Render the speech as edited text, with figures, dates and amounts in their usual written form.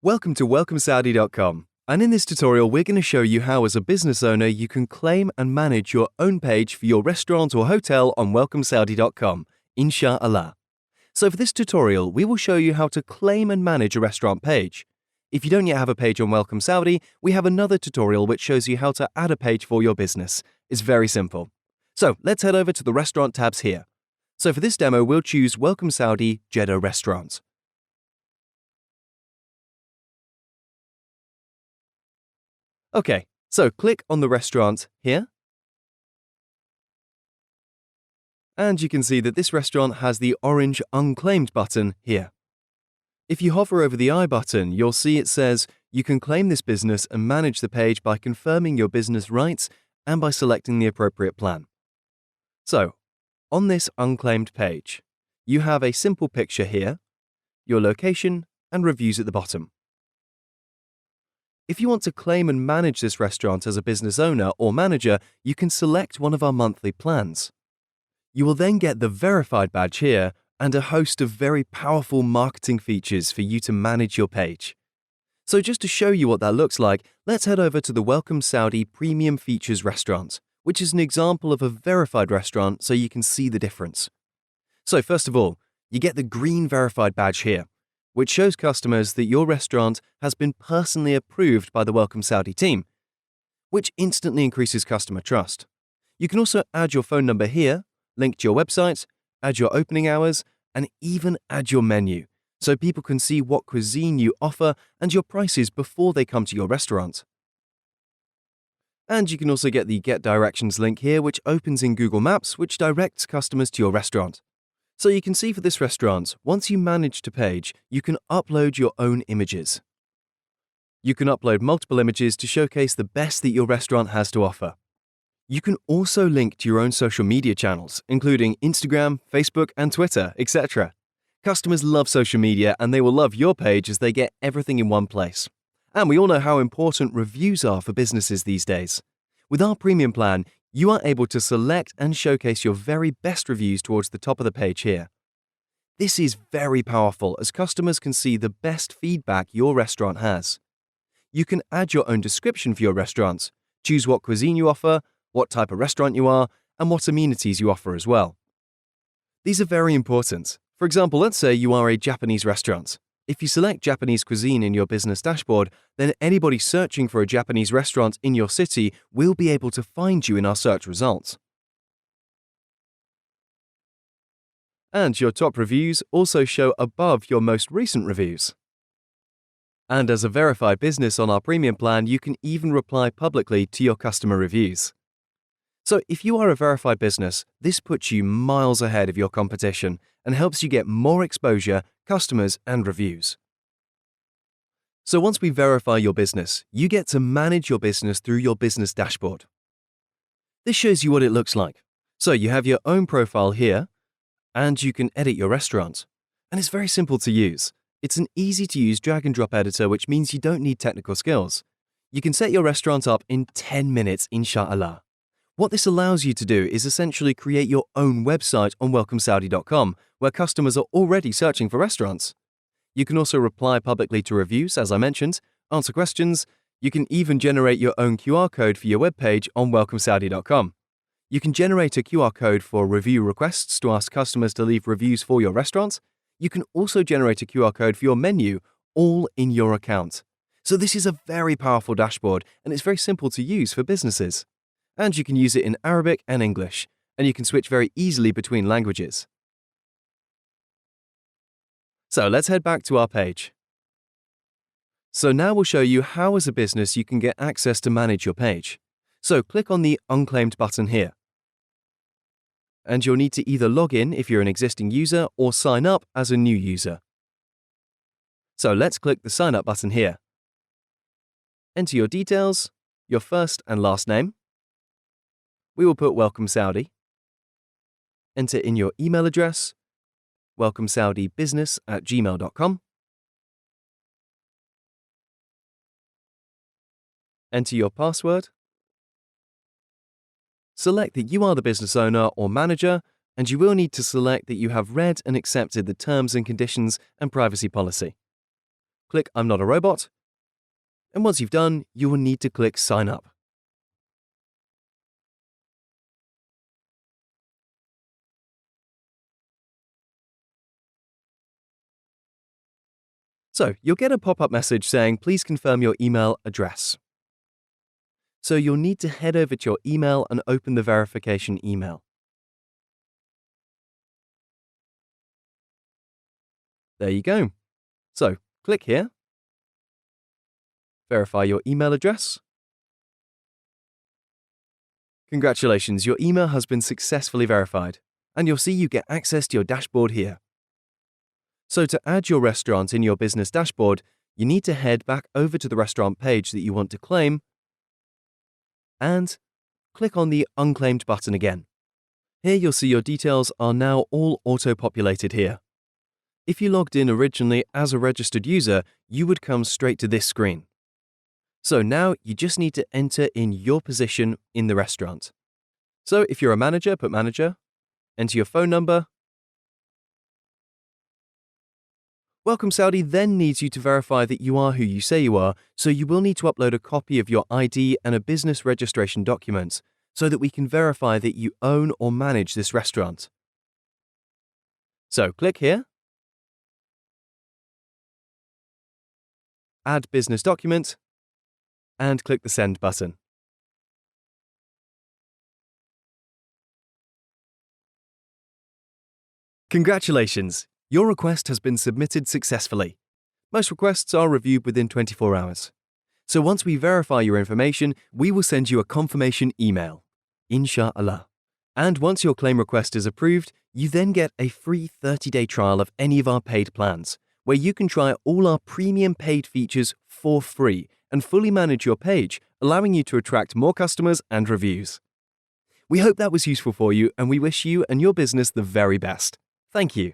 Welcome to WelcomeSaudi.com, and in this tutorial we're going to show you how as a business owner you can claim and manage your own page for your restaurant or hotel on WelcomeSaudi.com, inshallah. So for this tutorial we will show you how to claim and manage a restaurant page. If you don't yet have a page on Welcome Saudi, we have another tutorial which shows you how to add a page for your business. It's very simple. So let's head over to the restaurant tabs here. So for this demo we'll choose Welcome Saudi Jeddah Restaurant. Okay, so click on the restaurant here. And you can see that this restaurant has the orange unclaimed button here. If you hover over the I button, you'll see it says you can claim this business and manage the page by confirming your business rights and by selecting the appropriate plan. So, on this unclaimed page, you have a simple picture here, your location, and reviews at the bottom. If you want to claim and manage this restaurant as a business owner or manager, you can select one of our monthly plans. You will then get the verified badge here and a host of very powerful marketing features for you to manage your page. So just to show you what that looks like, let's head over to the Welcome Saudi Premium Features restaurant, which is an example of a verified restaurant so you can see the difference. So first of all, you get the green verified badge here, which shows customers that your restaurant has been personally approved by the Welcome Saudi team, which instantly increases customer trust. You can also add your phone number here, link to your website, add your opening hours, and even add your menu, so people can see what cuisine you offer and your prices before they come to your restaurant. And you can also get the Get Directions link here, which opens in Google Maps, which directs customers to your restaurant. So you can see for this restaurant, once you manage a page, you can upload your own images. You can upload multiple images to showcase the best that your restaurant has to offer. You can also link to your own social media channels, including Instagram, Facebook, and Twitter, etc. Customers love social media and they will love your page as they get everything in one place. And we all know how important reviews are for businesses these days. With our premium plan, you are able to select and showcase your very best reviews towards the top of the page here. This is very powerful as customers can see the best feedback your restaurant has. You can add your own description for your restaurant, choose what cuisine you offer, what type of restaurant you are, and what amenities you offer as well. These are very important. For example, let's say you are a Japanese restaurant. If you select Japanese cuisine in your business dashboard, then anybody searching for a Japanese restaurant in your city will be able to find you in our search results. And your top reviews also show above your most recent reviews. And as a verified business on our premium plan, you can even reply publicly to your customer reviews. So if you are a verified business, this puts you miles ahead of your competition and helps you get more exposure, customers, and reviews. So once we verify your business, you get to manage your business through your business dashboard. This shows you what it looks like. So you have your own profile here, and you can edit your restaurant. And it's very simple to use. It's an easy-to-use drag-and-drop editor, which means you don't need technical skills. You can set your restaurant up in 10 minutes, inshallah. What this allows you to do is essentially create your own website on WelcomeSaudi.com, where customers are already searching for restaurants. You can also reply publicly to reviews, as I mentioned, answer questions. You can even generate your own QR code for your webpage on WelcomeSaudi.com. You can generate a QR code for review requests to ask customers to leave reviews for your restaurant. You can also generate a QR code for your menu, all in your account. So this is a very powerful dashboard, and it's very simple to use for businesses. And you can use it in Arabic and English, and you can switch very easily between languages. So let's head back to our page. So now we'll show you how as a business you can get access to manage your page. So click on the Unclaimed button here. And you'll need to either log in if you're an existing user or sign up as a new user. So let's click the Sign Up button here. Enter your details, your first and last name. We will put Welcome Saudi. Enter in your email address, welcomesaudibusiness@gmail.com. Enter your password. Select that you are the business owner or manager, and you will need to select that you have read and accepted the terms and conditions and privacy policy. click I'm not a robot. And once you've done, you will need to click Sign Up. So you'll get a pop-up message saying, please confirm your email address. So you'll need to head over to your email and open the verification email. There you go. So click here. Verify your email address. Congratulations, your email has been successfully verified, and you'll see you get access to your dashboard here. So to add your restaurant in your business dashboard, you need to head back over to the restaurant page that you want to claim and click on the Unclaimed button again. Here you'll see your details are now all auto-populated here. If you logged in originally as a registered user, you would come straight to this screen. So now you just need to enter in your position in the restaurant. So if you're a manager, put manager, enter your phone number. Welcome Saudi then needs you to verify that you are who you say you are, so you will need to upload a copy of your ID and a business registration document so that we can verify that you own or manage this restaurant. So click here, add business document, and click the Send button. Congratulations! Your request has been submitted successfully. Most requests are reviewed within 24 hours. So once we verify your information, we will send you a confirmation email, Insha'Allah. And once your claim request is approved, you then get a free 30-day trial of any of our paid plans, where you can try all our premium paid features for free and fully manage your page, allowing you to attract more customers and reviews. We hope that was useful for you, and we wish you and your business the very best. Thank you.